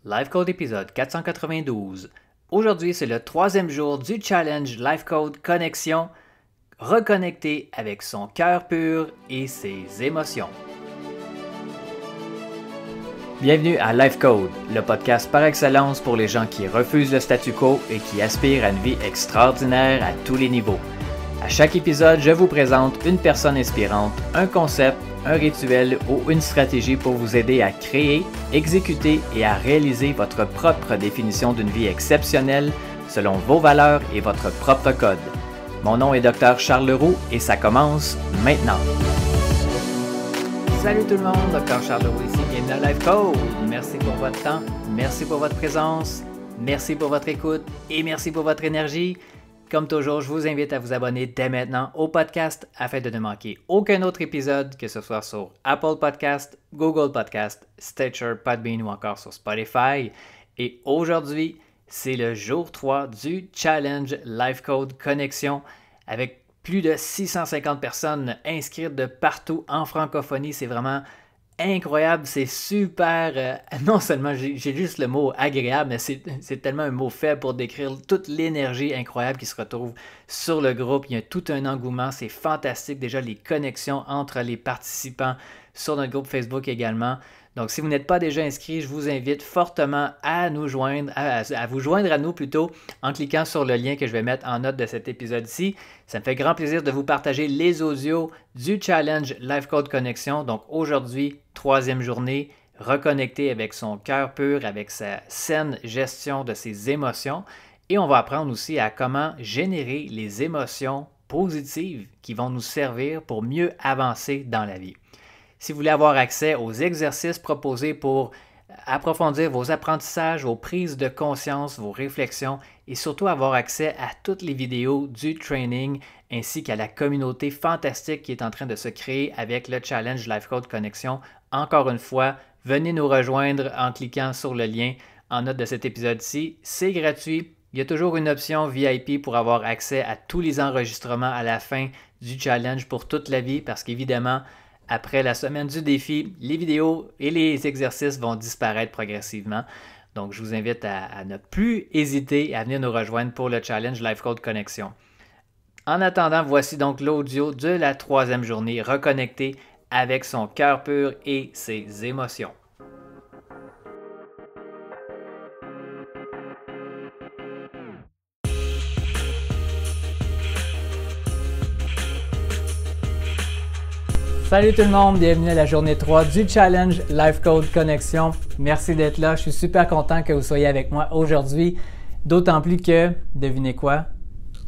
Life Code épisode 492. Aujourd'hui, c'est le troisième jour du challenge Life Code Connexion, reconnecter avec son cœur pur et ses émotions. Bienvenue à Life Code, le podcast par excellence pour les gens qui refusent le statu quo et qui aspirent à une vie extraordinaire à tous les niveaux. À chaque épisode, je vous présente une personne inspirante, un concept, un rituel ou une stratégie pour vous aider à créer, exécuter et à réaliser votre propre définition d'une vie exceptionnelle selon vos valeurs et votre propre code. Mon nom est Dr. Charles Leroux et ça commence maintenant. Salut tout le monde, Dr. Charles Leroux ici, bienvenue à Life Code. Merci pour votre temps, merci pour votre présence, merci pour votre écoute et merci pour votre énergie. Comme toujours, je vous invite à vous abonner dès maintenant au podcast afin de ne manquer aucun autre épisode, que ce soit sur Apple Podcast, Google Podcast, Stitcher, Podbean ou encore sur Spotify. Et aujourd'hui, c'est le jour 3 du Challenge Life Code Connexion avec plus de 650 personnes inscrites de partout en francophonie. C'est vraiment incroyable, c'est super, non seulement j'ai juste le mot agréable, mais c'est tellement un mot faible pour décrire toute l'énergie incroyable qui se retrouve sur le groupe. Il y a tout un engouement, c'est fantastique, déjà les connexions entre les participants sur notre groupe Facebook également. Donc si vous n'êtes pas déjà inscrit, je vous invite fortement à nous joindre, à vous joindre à nous plutôt en cliquant sur le lien que je vais mettre en note de cet épisode-ci. Ça me fait grand plaisir de vous partager les audios du Challenge Life Code Connexion. Donc aujourd'hui, troisième journée, reconnecter avec son cœur pur, avec sa saine gestion de ses émotions. Et on va apprendre aussi à comment générer les émotions positives qui vont nous servir pour mieux avancer dans la vie. Si vous voulez avoir accès aux exercices proposés pour approfondir vos apprentissages, vos prises de conscience, vos réflexions et surtout avoir accès à toutes les vidéos du training ainsi qu'à la communauté fantastique qui est en train de se créer avec le Challenge Life Code Connexion, encore une fois, venez nous rejoindre en cliquant sur le lien en note de cet épisode-ci. C'est gratuit. Il y a toujours une option VIP pour avoir accès à tous les enregistrements à la fin du challenge pour toute la vie parce qu'évidemment, après la semaine du défi, les vidéos et les exercices vont disparaître progressivement. Donc, je vous invite à ne plus hésiter à venir nous rejoindre pour le Challenge Life Code Connexion. En attendant, voici donc l'audio de la troisième journée, reconnecter avec son cœur pur et ses émotions. Salut tout le monde, bienvenue à la journée 3 du Challenge Life Code Connexion. Merci d'être là, je suis super content que vous soyez avec moi aujourd'hui, d'autant plus que, devinez quoi?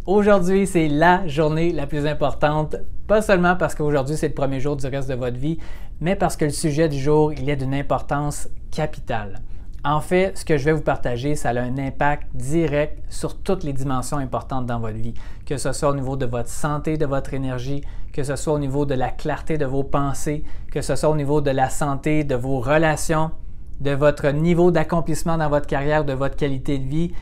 Aujourd'hui, c'est la journée la plus importante, pas seulement parce qu'aujourd'hui c'est le premier jour du reste de votre vie, mais parce que le sujet du jour, il est d'une importance capitale. En fait, ce que je vais vous partager, ça a un impact direct sur toutes les dimensions importantes dans votre vie, que ce soit au niveau de votre santé, de votre énergie, que ce soit au niveau de la clarté de vos pensées, que ce soit au niveau de la santé, de vos relations, de votre niveau d'accomplissement dans votre carrière, de votre qualité de vie.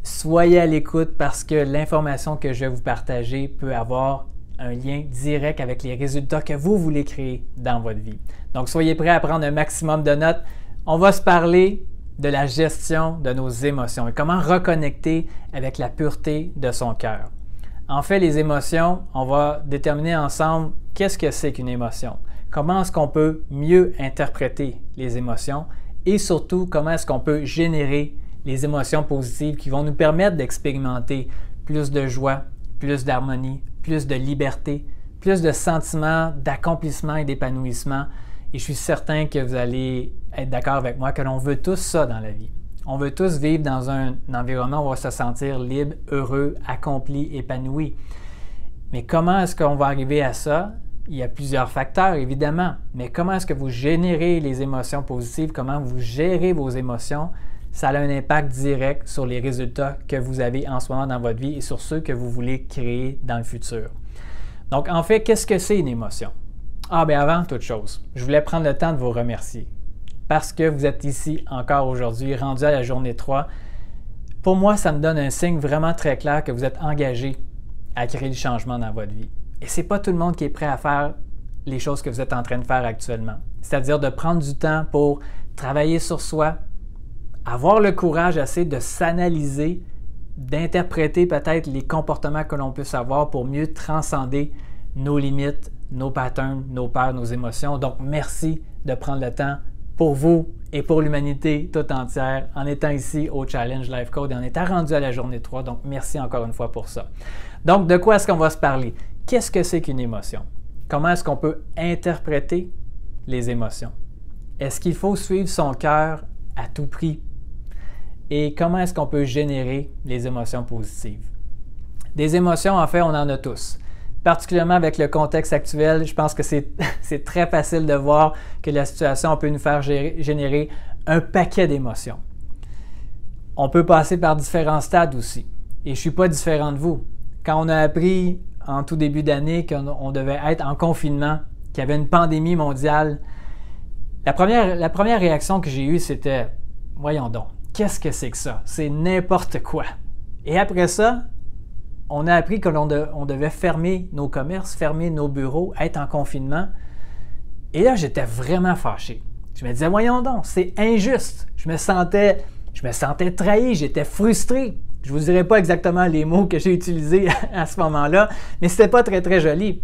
Soyez à l'écoute parce que l'information que je vais vous partager peut avoir un lien direct avec les résultats que vous voulez créer dans votre vie. Donc, soyez prêts à prendre un maximum de notes. On va se parler de la gestion de nos émotions et comment reconnecter avec la pureté de son cœur. En fait, les émotions, on va déterminer ensemble qu'est-ce que c'est qu'une émotion, comment est-ce qu'on peut mieux interpréter les émotions et surtout comment est-ce qu'on peut générer les émotions positives qui vont nous permettre d'expérimenter plus de joie, plus d'harmonie, plus de liberté, plus de sentiments d'accomplissement et d'épanouissement. Et je suis certain que vous allez être d'accord avec moi que l'on veut tous ça dans la vie. On veut tous vivre dans un environnement où on va se sentir libre, heureux, accompli, épanoui. Mais comment est-ce qu'on va arriver à ça? Il y a plusieurs facteurs, évidemment. Mais comment est-ce que vous générez les émotions positives? Comment vous gérez vos émotions? Ça a un impact direct sur les résultats que vous avez en ce moment dans votre vie et sur ceux que vous voulez créer dans le futur. Donc, en fait, qu'est-ce que c'est une émotion? Bien avant toute chose, je voulais prendre le temps de vous remercier parce que vous êtes ici encore aujourd'hui, rendu à la journée 3. Pour moi, ça me donne un signe vraiment très clair que vous êtes engagé à créer du changement dans votre vie. Et ce n'est pas tout le monde qui est prêt à faire les choses que vous êtes en train de faire actuellement. C'est-à-dire de prendre du temps pour travailler sur soi, avoir le courage assez de s'analyser, d'interpréter peut-être les comportements que l'on peut avoir pour mieux transcender nos limites, nos patterns, nos peurs, nos émotions. Donc, merci de prendre le temps pour vous et pour l'humanité toute entière en étant ici au Challenge Life Code et en étant rendu à la journée 3. Donc, merci encore une fois pour ça. Donc, de quoi est-ce qu'on va se parler? Qu'est-ce que c'est qu'une émotion? Comment est-ce qu'on peut interpréter les émotions? Est-ce qu'il faut suivre son cœur à tout prix? Et comment est-ce qu'on peut générer les émotions positives? Des émotions, en fait, on en a tous. Particulièrement avec le contexte actuel, je pense que c'est très facile de voir que la situation peut nous faire générer un paquet d'émotions. On peut passer par différents stades aussi. Et je ne suis pas différent de vous. Quand on a appris en tout début d'année qu'on devait être en confinement, qu'il y avait une pandémie mondiale, la première réaction que j'ai eue, c'était « Voyons donc, qu'est-ce que c'est que ça? C'est n'importe quoi. » Et après ça, on a appris qu'on devait fermer nos commerces, fermer nos bureaux, être en confinement. Et là, j'étais vraiment fâché. Je me disais, voyons donc, c'est injuste. Je me sentais trahi, j'étais frustré. Je ne vous dirai pas exactement les mots que j'ai utilisés à ce moment-là, mais c'était pas très, très joli.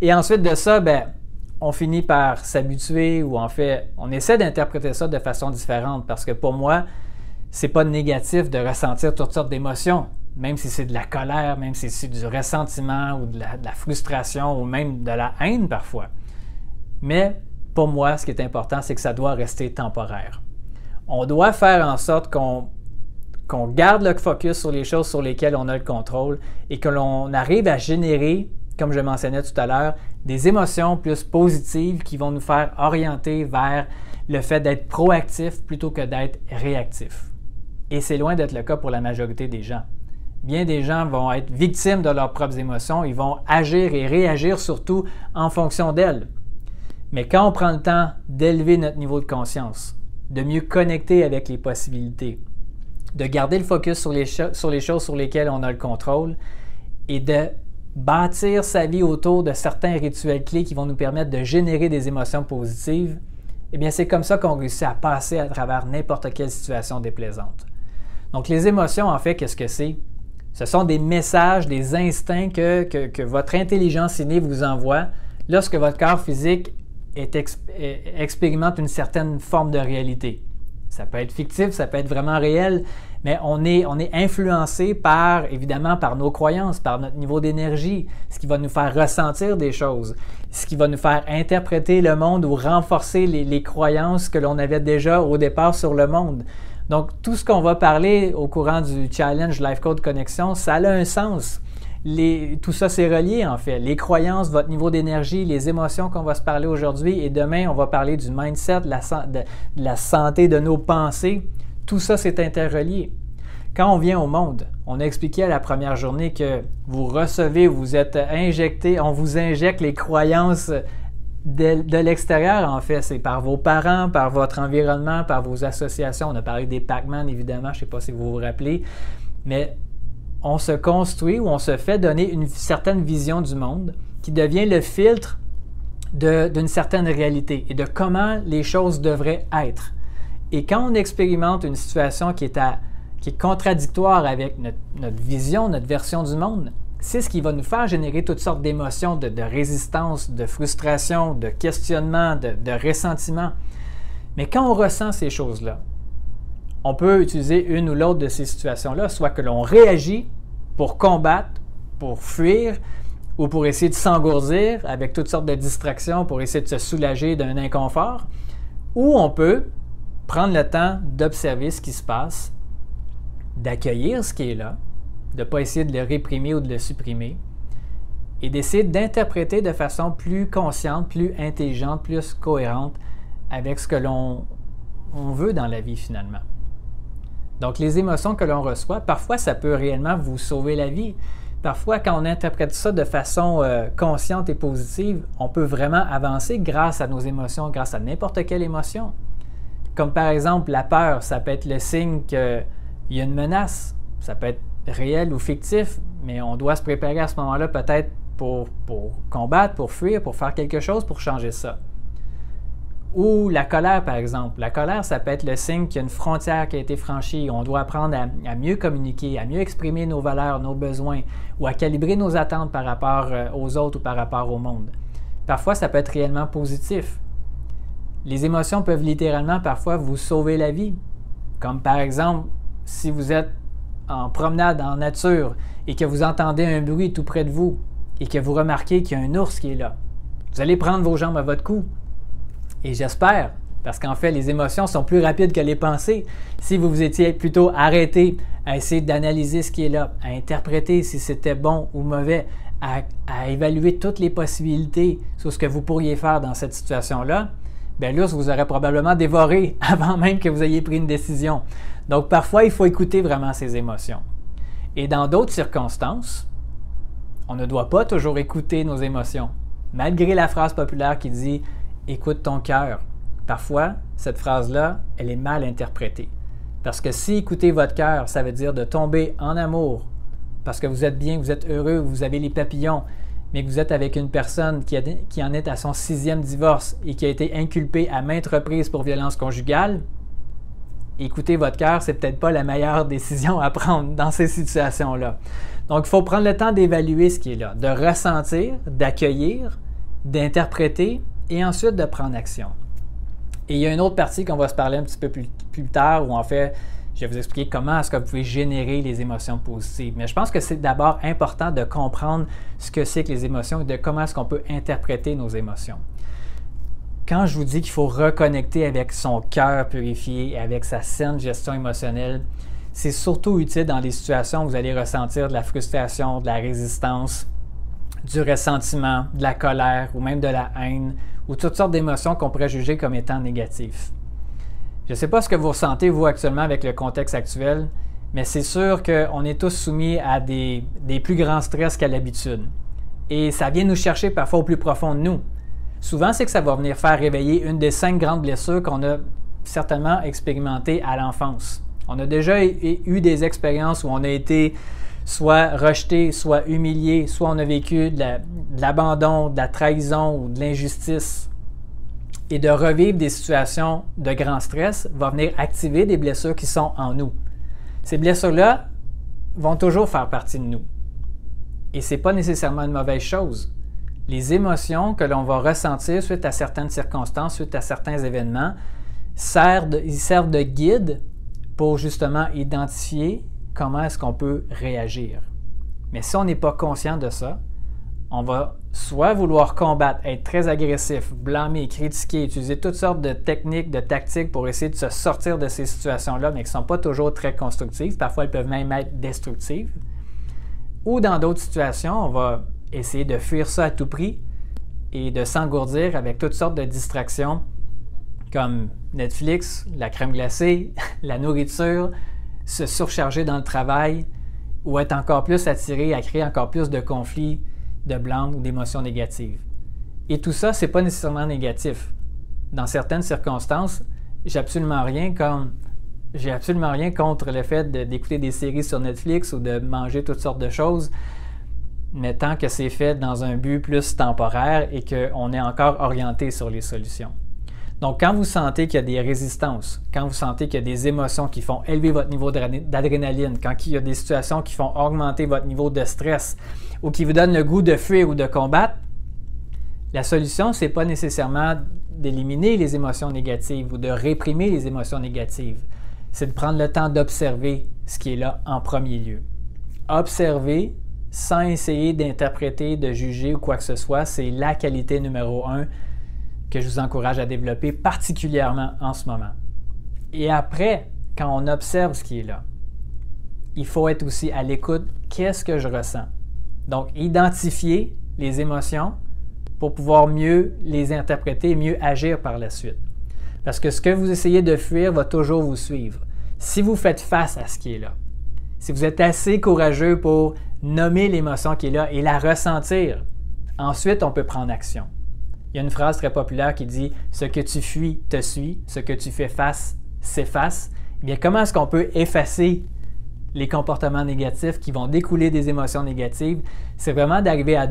Et ensuite de ça, on finit par s'habituer ou en fait, on essaie d'interpréter ça de façon différente parce que pour moi, c'est pas négatif de ressentir toutes sortes d'émotions. Même si c'est de la colère, même si c'est du ressentiment ou de la frustration ou même de la haine parfois. Mais pour moi, ce qui est important, c'est que ça doit rester temporaire. On doit faire en sorte qu'on garde le focus sur les choses sur lesquelles on a le contrôle et que l'on arrive à générer, comme je mentionnais tout à l'heure, des émotions plus positives qui vont nous faire orienter vers le fait d'être proactif plutôt que d'être réactif. Et c'est loin d'être le cas pour la majorité des gens. Bien des gens vont être victimes de leurs propres émotions, ils vont agir et réagir surtout en fonction d'elles. Mais quand on prend le temps d'élever notre niveau de conscience, de mieux connecter avec les possibilités, de garder le focus sur les choses sur lesquelles on a le contrôle et de bâtir sa vie autour de certains rituels clés qui vont nous permettre de générer des émotions positives, eh bien c'est comme ça qu'on réussit à passer à travers n'importe quelle situation déplaisante. Donc les émotions, en fait, qu'est-ce que c'est? Ce sont des messages, des instincts que votre intelligence innée vous envoie lorsque votre corps physique expérimente une certaine forme de réalité. Ça peut être fictif, ça peut être vraiment réel, mais on est influencé évidemment par nos croyances, par notre niveau d'énergie, ce qui va nous faire ressentir des choses, ce qui va nous faire interpréter le monde ou renforcer les croyances que l'on avait déjà au départ sur le monde. Donc, tout ce qu'on va parler au courant du Challenge Life Code Connexion, ça a un sens. Tout ça, c'est relié en fait. Les croyances, votre niveau d'énergie, les émotions qu'on va se parler aujourd'hui et demain, on va parler du mindset, de la santé de nos pensées. Tout ça, c'est interrelié. Quand on vient au monde, on a expliqué à la première journée que vous recevez, vous êtes injecté, on vous injecte les croyances de l'extérieur, en fait. C'est par vos parents, par votre environnement, par vos associations. On a parlé des Pac-Man, évidemment, je ne sais pas si vous vous rappelez, mais on se construit ou on se fait donner une certaine vision du monde qui devient le filtre d'une certaine réalité et de comment les choses devraient être. Et quand on expérimente une situation qui est contradictoire avec notre vision, notre version du monde, c'est ce qui va nous faire générer toutes sortes d'émotions, de résistance, de frustration, de questionnement, de ressentiment. Mais quand on ressent ces choses-là, on peut utiliser une ou l'autre de ces situations-là, soit que l'on réagit pour combattre, pour fuir, ou pour essayer de s'engourdir avec toutes sortes de distractions pour essayer de se soulager d'un inconfort, ou on peut prendre le temps d'observer ce qui se passe, d'accueillir ce qui est là, de ne pas essayer de le réprimer ou de le supprimer, et d'essayer d'interpréter de façon plus consciente, plus intelligente, plus cohérente avec ce que l'on veut dans la vie finalement. Donc les émotions que l'on reçoit, parfois ça peut réellement vous sauver la vie. Parfois quand on interprète ça de façon consciente et positive, on peut vraiment avancer grâce à nos émotions, grâce à n'importe quelle émotion. Comme par exemple la peur, ça peut être le signe qu'il y a une menace, ça peut être réel ou fictif, mais on doit se préparer à ce moment-là peut-être pour combattre, pour fuir, pour faire quelque chose, pour changer ça. Ou la colère, par exemple. La colère, ça peut être le signe qu'il y a une frontière qui a été franchie. On doit apprendre à mieux communiquer, à mieux exprimer nos valeurs, nos besoins, ou à calibrer nos attentes par rapport aux autres ou par rapport au monde. Parfois, ça peut être réellement positif. Les émotions peuvent littéralement parfois vous sauver la vie. Comme par exemple, si vous êtes en promenade en nature et que vous entendez un bruit tout près de vous et que vous remarquez qu'il y a un ours qui est là. Vous allez prendre vos jambes à votre cou. Et j'espère, parce qu'en fait, les émotions sont plus rapides que les pensées. Si vous vous étiez plutôt arrêté à essayer d'analyser ce qui est là, à interpréter si c'était bon ou mauvais, à évaluer toutes les possibilités sur ce que vous pourriez faire dans cette situation-là, bien l'ours vous aurait probablement dévoré avant même que vous ayez pris une décision. Donc parfois, il faut écouter vraiment ces émotions. Et dans d'autres circonstances, on ne doit pas toujours écouter nos émotions. Malgré la phrase populaire qui dit « écoute ton cœur », parfois, cette phrase-là, elle est mal interprétée. Parce que si écouter votre cœur, ça veut dire de tomber en amour, parce que vous êtes bien, vous êtes heureux, vous avez les papillons, mais que vous êtes avec une personne qui en est à son 6e divorce et qui a été inculpée à maintes reprises pour violence conjugale, écouter votre cœur, c'est peut-être pas la meilleure décision à prendre dans ces situations-là. Donc, il faut prendre le temps d'évaluer ce qui est là, de ressentir, d'accueillir, d'interpréter et ensuite de prendre action. Et il y a une autre partie qu'on va se parler un petit peu plus tard où en fait, je vais vous expliquer comment est-ce que vous pouvez générer les émotions positives. Mais je pense que c'est d'abord important de comprendre ce que c'est que les émotions et de comment est-ce qu'on peut interpréter nos émotions. Quand je vous dis qu'il faut reconnecter avec son cœur purifié, avec sa saine gestion émotionnelle, c'est surtout utile dans les situations où vous allez ressentir de la frustration, de la résistance, du ressentiment, de la colère ou même de la haine ou toutes sortes d'émotions qu'on pourrait juger comme étant négatives. Je ne sais pas ce que vous ressentez, vous, actuellement, avec le contexte actuel, mais c'est sûr qu'on est tous soumis à des plus grands stress qu'à l'habitude. Et ça vient nous chercher parfois au plus profond de nous. Souvent, c'est que ça va venir faire réveiller une des 5 grandes blessures qu'on a certainement expérimentées à l'enfance. On a déjà eu des expériences où on a été soit rejeté, soit humilié, soit on a vécu de l'abandon, de la trahison ou de l'injustice. Et de revivre des situations de grand stress va venir activer des blessures qui sont en nous. Ces blessures-là vont toujours faire partie de nous. Et ce n'est pas nécessairement une mauvaise chose. Les émotions que l'on va ressentir suite à certaines circonstances, suite à certains événements, ils servent de guide pour justement identifier comment est-ce qu'on peut réagir. Mais si on n'est pas conscient de ça, on va soit vouloir combattre, être très agressif, blâmer, critiquer, utiliser toutes sortes de techniques, de tactiques pour essayer de se sortir de ces situations-là, mais qui ne sont pas toujours très constructives. Parfois, elles peuvent même être destructives. Ou dans d'autres situations, on va essayer de fuir ça à tout prix et de s'engourdir avec toutes sortes de distractions comme Netflix, la crème glacée, la nourriture, se surcharger dans le travail ou être encore plus attiré à créer encore plus de conflits, de blâme ou d'émotions négatives. Et tout ça, ce n'est pas nécessairement négatif. Dans certaines circonstances, j'ai absolument rien contre le fait d'écouter des séries sur Netflix ou de manger toutes sortes de choses, mais tant que c'est fait dans un but plus temporaire et qu'on est encore orienté sur les solutions. Donc, quand vous sentez qu'il y a des résistances, quand vous sentez qu'il y a des émotions qui font élever votre niveau d'adrénaline, quand il y a des situations qui font augmenter votre niveau de stress ou qui vous donnent le goût de fuir ou de combattre, la solution, ce n'est pas nécessairement d'éliminer les émotions négatives ou de réprimer les émotions négatives. C'est de prendre le temps d'observer ce qui est là en premier lieu. Observer sans essayer d'interpréter, de juger ou quoi que ce soit, c'est la qualité numéro 1 que je vous encourage à développer particulièrement en ce moment. Et après, quand on observe ce qui est là, il faut être aussi à l'écoute. Qu'est-ce que je ressens? Donc, identifier les émotions pour pouvoir mieux les interpréter et mieux agir par la suite. Parce que ce que vous essayez de fuir va toujours vous suivre. Si vous faites face à ce qui est là, si vous êtes assez courageux pour nommer l'émotion qui est là et la ressentir, ensuite on peut prendre action. Il y a une phrase très populaire qui dit « Ce que tu fuis te suit, ce que tu fais face s'efface ». Eh bien, comment est-ce qu'on peut effacer les comportements négatifs qui vont découler des émotions négatives? C'est vraiment d'arriver à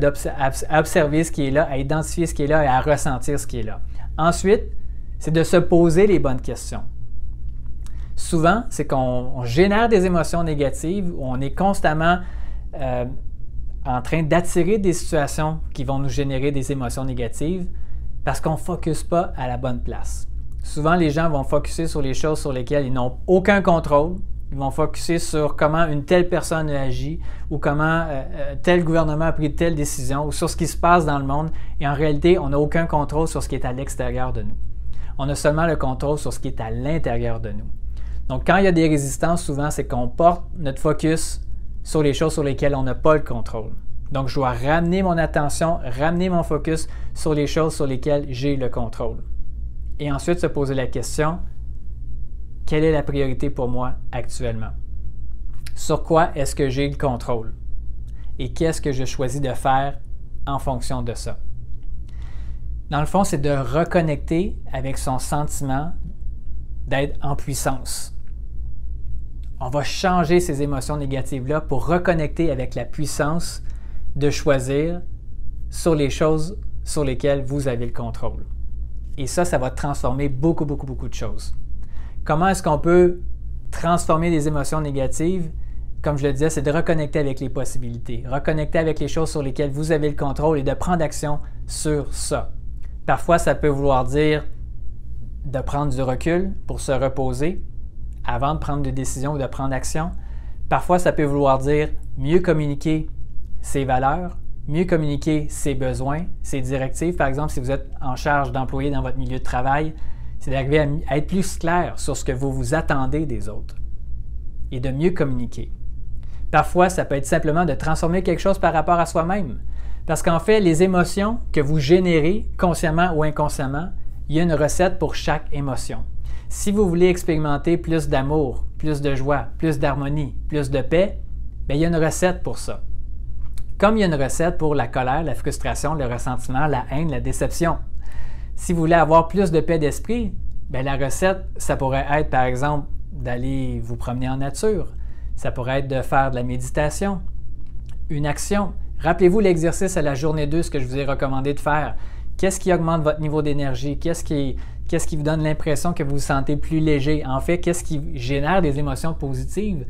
observer ce qui est là, à identifier ce qui est là et à ressentir ce qui est là. Ensuite, c'est de se poser les bonnes questions. Souvent, c'est qu'on génère des émotions négatives, où on est constamment en train d'attirer des situations qui vont nous générer des émotions négatives parce qu'on ne focus pas à la bonne place. Souvent, les gens vont focuser sur les choses sur lesquelles ils n'ont aucun contrôle. Ils vont focuser sur comment une telle personne a agi ou comment tel gouvernement a pris telle décision ou sur ce qui se passe dans le monde. Et en réalité, on n'a aucun contrôle sur ce qui est à l'extérieur de nous. On a seulement le contrôle sur ce qui est à l'intérieur de nous. Donc, quand il y a des résistances, souvent, c'est qu'on porte notre focus sur les choses sur lesquelles on n'a pas le contrôle. Donc, je dois ramener mon attention, ramener mon focus sur les choses sur lesquelles j'ai le contrôle. Et ensuite, se poser la question, quelle est la priorité pour moi actuellement? Sur quoi est-ce que j'ai le contrôle? Et qu'est-ce que je choisis de faire en fonction de ça? Dans le fond, c'est de reconnecter avec son sentiment d'être en puissance. On va changer ces émotions négatives-là pour reconnecter avec la puissance de choisir sur les choses sur lesquelles vous avez le contrôle. Et ça va transformer beaucoup de choses. Comment est-ce qu'on peut transformer des émotions négatives? Comme je le disais, c'est de reconnecter avec les possibilités, reconnecter avec les choses sur lesquelles vous avez le contrôle et de prendre action sur ça. Parfois, ça peut vouloir dire de prendre du recul pour se reposer avant de prendre des décisions ou de prendre action. Parfois, ça peut vouloir dire mieux communiquer ses valeurs, mieux communiquer ses besoins, ses directives. Par exemple, si vous êtes en charge d'employés dans votre milieu de travail, c'est d'arriver à être plus clair sur ce que vous vous attendez des autres et de mieux communiquer. Parfois, ça peut être simplement de transformer quelque chose par rapport à soi-même. Parce qu'en fait, les émotions que vous générez, consciemment ou inconsciemment, il y a une recette pour chaque émotion. Si vous voulez expérimenter plus d'amour, plus de joie, plus d'harmonie, plus de paix, bien, il y a une recette pour ça. Comme il y a une recette pour la colère, la frustration, le ressentiment, la haine, la déception. Si vous voulez avoir plus de paix d'esprit, bien, la recette, ça pourrait être, par exemple, d'aller vous promener en nature. Ça pourrait être de faire de la méditation, une action. Rappelez-vous l'exercice à la journée 2, ce que je vous ai recommandé de faire. Qu'est-ce qui augmente votre niveau d'énergie? Qu'est-ce qui vous donne l'impression que vous vous sentez plus léger? En fait, qu'est-ce qui génère des émotions positives?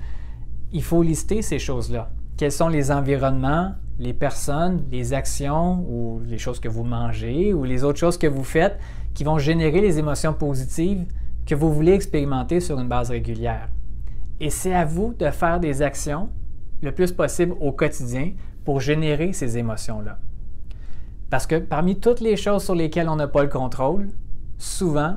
Il faut lister ces choses-là. Quels sont les environnements, les personnes, les actions ou les choses que vous mangez ou les autres choses que vous faites qui vont générer les émotions positives que vous voulez expérimenter sur une base régulière. Et c'est à vous de faire des actions le plus possible au quotidien pour générer ces émotions-là. Parce que parmi toutes les choses sur lesquelles on n'a pas le contrôle, souvent,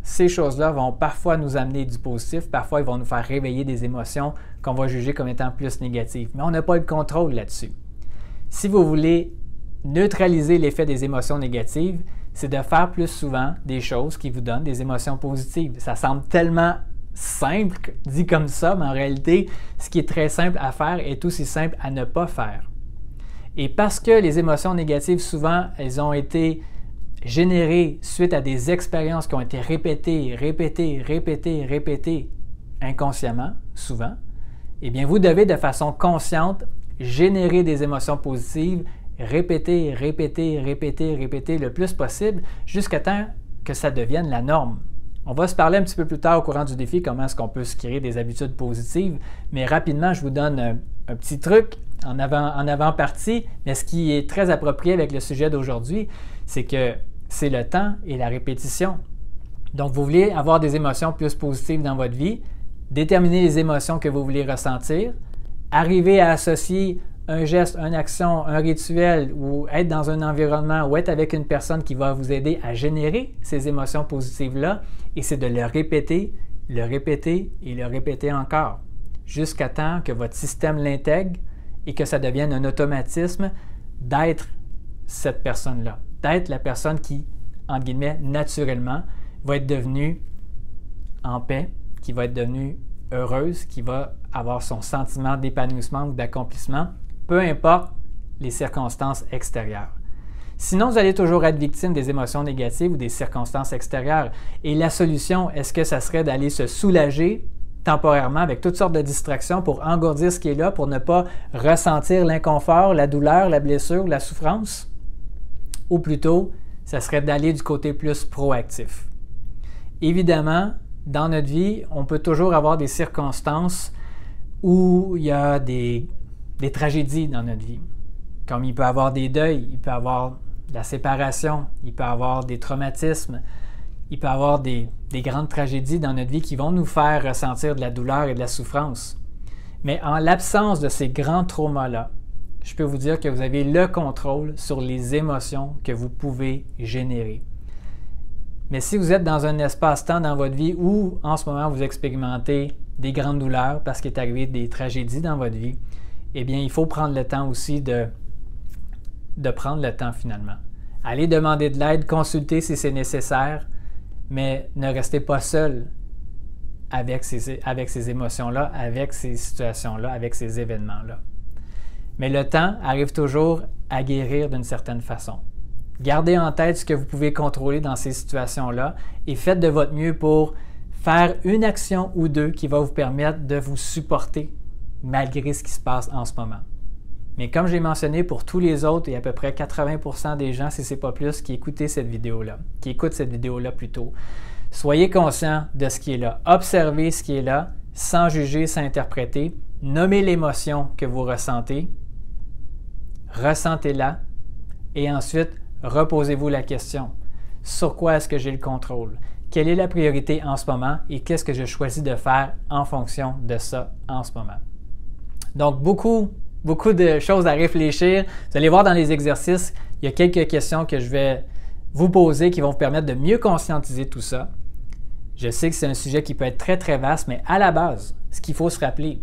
ces choses-là vont parfois nous amener du positif, parfois ils vont nous faire réveiller des émotions qu'on va juger comme étant plus négatives. Mais on n'a pas le contrôle là-dessus. Si vous voulez neutraliser l'effet des émotions négatives, c'est de faire plus souvent des choses qui vous donnent des émotions positives. Ça semble tellement simple, dit comme ça, mais en réalité, ce qui est très simple à faire est aussi simple à ne pas faire. Et parce que les émotions négatives, souvent, elles ont été générées suite à des expériences qui ont été répétées inconsciemment, souvent, eh bien, vous devez de façon consciente générer des émotions positives, répéter le plus possible jusqu'à temps que ça devienne la norme. On va se parler un petit peu plus tard au courant du défi comment est-ce qu'on peut se créer des habitudes positives, mais rapidement, je vous donne un petit truc en avant-partie, mais ce qui est très approprié avec le sujet d'aujourd'hui, c'est que c'est le temps et la répétition. Donc, vous voulez avoir des émotions plus positives dans votre vie, déterminer les émotions que vous voulez ressentir, arriver à associer un geste, une action, un rituel ou être dans un environnement ou être avec une personne qui va vous aider à générer ces émotions positives-là, et c'est de le répéter et le répéter encore, jusqu'à temps que votre système l'intègre et que ça devienne un automatisme d'être cette personne-là, d'être la personne qui, entre guillemets, naturellement, va être devenue en paix, qui va être devenue heureuse, qui va avoir son sentiment d'épanouissement ou d'accomplissement, peu importe les circonstances extérieures. Sinon, vous allez toujours être victime des émotions négatives ou des circonstances extérieures. Et la solution, est-ce que ça serait d'aller se soulager temporairement avec toutes sortes de distractions pour engourdir ce qui est là, pour ne pas ressentir l'inconfort, la douleur, la blessure, la souffrance? Ou plutôt, ça serait d'aller du côté plus proactif. Évidemment, dans notre vie, on peut toujours avoir des circonstances où il y a des tragédies dans notre vie. Comme il peut y avoir des deuils, il peut y avoir de la séparation, il peut y avoir des traumatismes, il peut y avoir des grandes tragédies dans notre vie qui vont nous faire ressentir de la douleur et de la souffrance. Mais en l'absence de ces grands traumas-là, je peux vous dire que vous avez le contrôle sur les émotions que vous pouvez générer. Mais si vous êtes dans un espace-temps dans votre vie où, en ce moment, vous expérimentez des grandes douleurs parce qu'il est arrivé des tragédies dans votre vie, eh bien, il faut prendre le temps aussi de prendre le temps finalement. Allez demander de l'aide, consultez si c'est nécessaire, mais ne restez pas seul avec ces émotions-là, avec ces situations-là, avec ces événements-là. Mais le temps arrive toujours à guérir d'une certaine façon. Gardez en tête ce que vous pouvez contrôler dans ces situations-là et faites de votre mieux pour faire une action ou deux qui va vous permettre de vous supporter malgré ce qui se passe en ce moment. Mais comme j'ai mentionné, pour tous les autres, et à peu près 80% des gens, si ce n'est pas plus, qui écoutent cette vidéo-là plutôt, soyez conscient de ce qui est là. Observez ce qui est là, sans juger, sans interpréter. Nommez l'émotion que vous ressentez. Ressentez-la. Et ensuite, reposez-vous la question. Sur quoi est-ce que j'ai le contrôle? Quelle est la priorité en ce moment et qu'est-ce que je choisis de faire en fonction de ça en ce moment? Donc, beaucoup de choses à réfléchir. Vous allez voir dans les exercices, il y a quelques questions que je vais vous poser qui vont vous permettre de mieux conscientiser tout ça. Je sais que c'est un sujet qui peut être très, très vaste, mais à la base, ce qu'il faut se rappeler,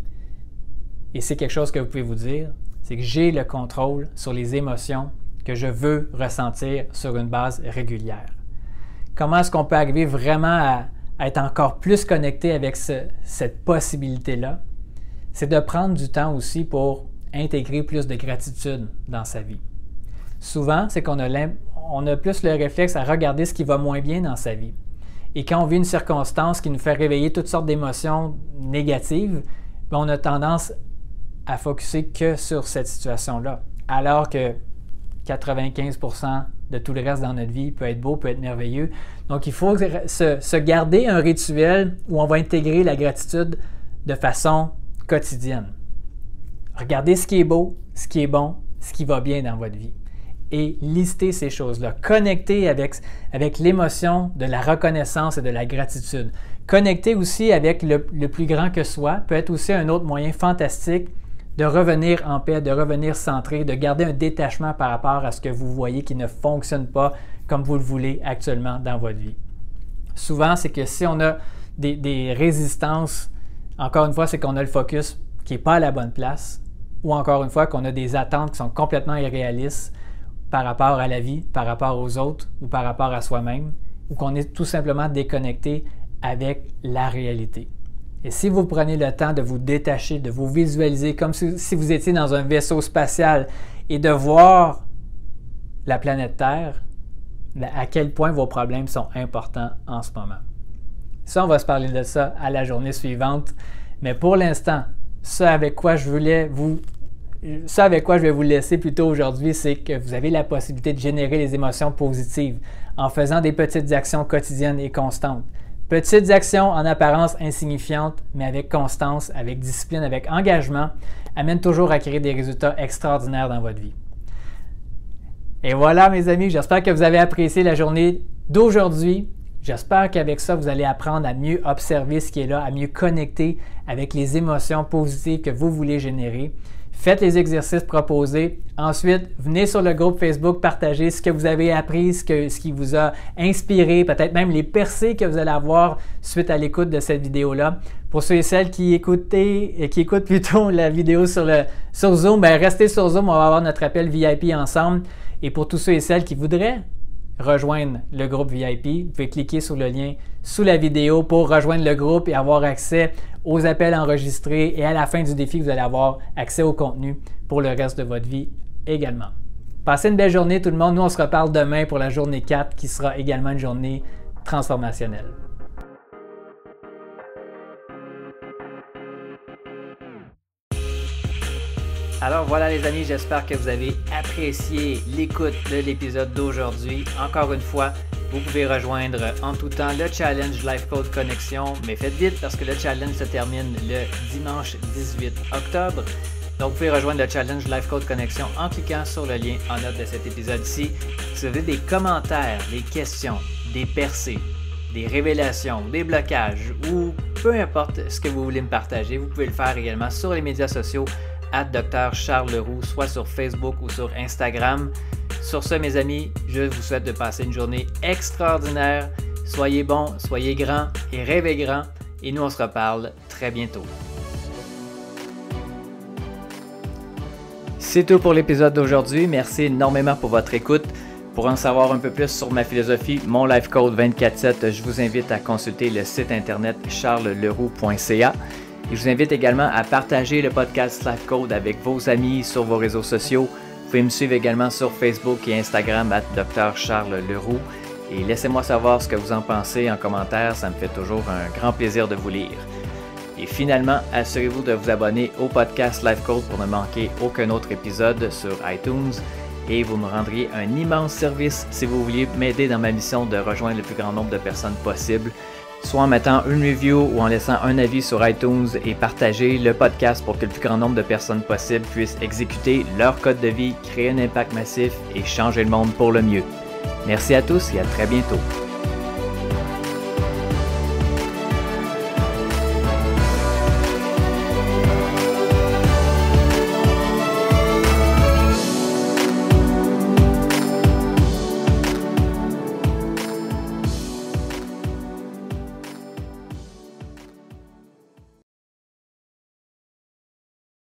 et c'est quelque chose que vous pouvez vous dire, c'est que j'ai le contrôle sur les émotions que je veux ressentir sur une base régulière. Comment est-ce qu'on peut arriver vraiment à être encore plus connecté avec cette possibilité-là? C'est de prendre du temps aussi pour intégrer plus de gratitude dans sa vie. Souvent, c'est qu'on a plus le réflexe à regarder ce qui va moins bien dans sa vie. Et quand on vit une circonstance qui nous fait réveiller toutes sortes d'émotions négatives, bien, on a tendance à focusser que sur cette situation-là. Alors que 95% de tout le reste dans notre vie peut être beau, peut être merveilleux. Donc, il faut se garder un rituel où on va intégrer la gratitude de façon quotidienne. Regardez ce qui est beau, ce qui est bon, ce qui va bien dans votre vie. Et listez ces choses-là. Connectez avec l'émotion de la reconnaissance et de la gratitude. Connectez aussi avec le plus grand que soi peut être aussi un autre moyen fantastique de revenir en paix, de revenir centré, de garder un détachement par rapport à ce que vous voyez qui ne fonctionne pas comme vous le voulez actuellement dans votre vie. Souvent, c'est que si on a des résistances, encore une fois, c'est qu'on a le focus qui n'est pas à la bonne place, ou encore une fois, qu'on a des attentes qui sont complètement irréalistes par rapport à la vie, par rapport aux autres ou par rapport à soi-même, ou qu'on est tout simplement déconnecté avec la réalité. Et si vous prenez le temps de vous détacher, de vous visualiser comme si vous étiez dans un vaisseau spatial et de voir la planète Terre, à quel point vos problèmes sont importants en ce moment. Ça, on va se parler de ça à la journée suivante. Mais pour l'instant, ce avec quoi je vais vous laisser plutôt aujourd'hui, c'est que vous avez la possibilité de générer les émotions positives en faisant des petites actions quotidiennes et constantes. Petites actions en apparence insignifiantes, mais avec constance, avec discipline, avec engagement, amènent toujours à créer des résultats extraordinaires dans votre vie. Et voilà mes amis, j'espère que vous avez apprécié la journée d'aujourd'hui. J'espère qu'avec ça, vous allez apprendre à mieux observer ce qui est là, à mieux connecter avec les émotions positives que vous voulez générer. Faites les exercices proposés. Ensuite, venez sur le groupe Facebook, partagez ce que vous avez appris, ce qui vous a inspiré, peut-être même les percées que vous allez avoir suite à l'écoute de cette vidéo-là. Pour ceux et celles qui écoutent plutôt la vidéo sur Zoom, bien, restez sur Zoom, on va avoir notre appel VIP ensemble. Et pour tous ceux et celles qui voudraient rejoindre le groupe VIP, vous pouvez cliquer sur le lien sous la vidéo pour rejoindre le groupe et avoir accès aux appels enregistrés et à la fin du défi, vous allez avoir accès au contenu pour le reste de votre vie également. Passez une belle journée tout le monde. Nous, on se reparle demain pour la journée 4 qui sera également une journée transformationnelle. Alors voilà les amis, j'espère que vous avez apprécié l'écoute de l'épisode d'aujourd'hui. Encore une fois, Vous pouvez rejoindre en tout temps le challenge Life Code Connexion, mais faites vite parce que le challenge se termine le dimanche 18 octobre. Donc, vous pouvez rejoindre le challenge Life Code Connexion en cliquant sur le lien en note de cet épisode-ci. Si vous avez des commentaires, des questions, des percées, des révélations, des blocages ou peu importe ce que vous voulez me partager, vous pouvez le faire également sur les médias sociaux @Dr Charles Leroux, soit sur Facebook ou sur Instagram. Sur ce, mes amis, je vous souhaite de passer une journée extraordinaire. Soyez bons, soyez grands et rêvez grand. Et nous, on se reparle très bientôt. C'est tout pour l'épisode d'aujourd'hui. Merci énormément pour votre écoute. Pour en savoir un peu plus sur ma philosophie, mon Life Code 24/7, je vous invite à consulter le site internet charlesleroux.ca. Et je vous invite également à partager le podcast Life Code avec vos amis sur vos réseaux sociaux. Vous pouvez me suivre également sur Facebook et Instagram @Dr Charles Leroux. Et laissez-moi savoir ce que vous en pensez en commentaire, ça me fait toujours un grand plaisir de vous lire. Et finalement, assurez-vous de vous abonner au podcast Life Code pour ne manquer aucun autre épisode sur iTunes. Et vous me rendriez un immense service si vous vouliez m'aider dans ma mission de rejoindre le plus grand nombre de personnes possible, soit en mettant une review ou en laissant un avis sur iTunes et partager le podcast pour que le plus grand nombre de personnes possible puissent exécuter leur code de vie, créer un impact massif et changer le monde pour le mieux. Merci à tous et à très bientôt.